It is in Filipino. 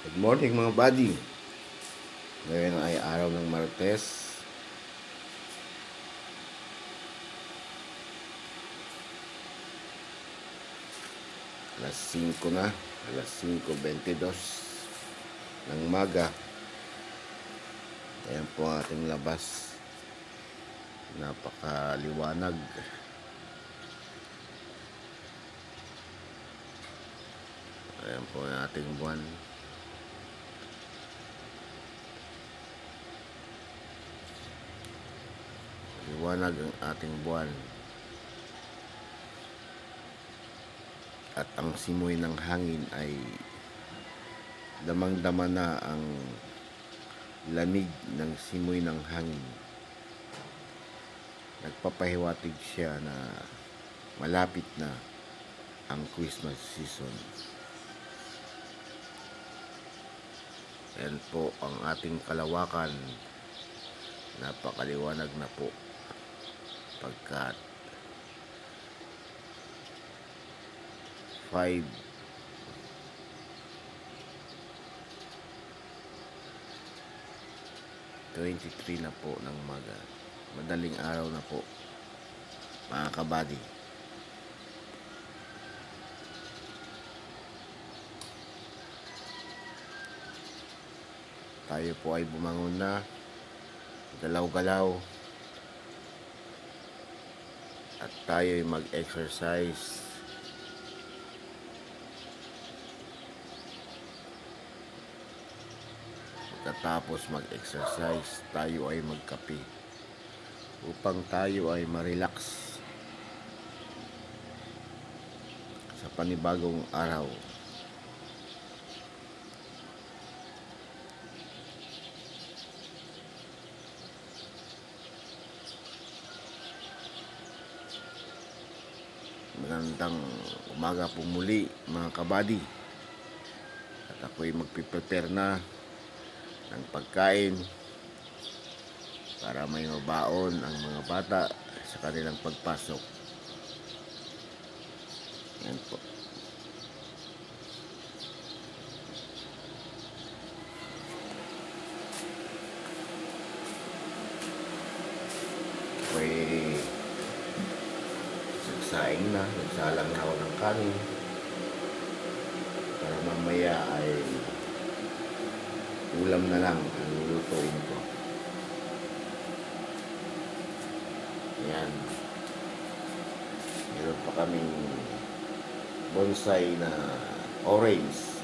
Good morning mga buddy. Ngayon ay araw ng Martes. Alas 5 na. Alas 5:22 ng umaga. Ayan po ang ating labas. Napakaliwanag. Ayan po ang ating buwan. Liwanag ang ating buwan. At ang simoy ng hangin ay damang-dama na ang lamig ng simoy ng hangin. Nagpapahiwatig siya na malapit na ang Christmas season. Ayan po ang ating kalawakan. Napakaliwanag na po pagkat 5:23 na po ng umaga. Madaling araw na po mga kabady. Tayo po ay bumangon na, galaw-galaw, at tayo ay mag-exercise. Pagkatapos mag-exercise, tayo ay magkape upang tayo ay ma-relax sa panibagong araw. Magandang umaga po muli mga kabady. At ako'y magpiprepare na ng pagkain para may mabaon ang mga bata sa kanilang pagpasok. Yan po. Ako'y nagsaing na, nagsalang na ako ng kanin para mamaya ay ulam na lang ang lulutuin ko. Yan. Meron pa kaming bonsai na orange.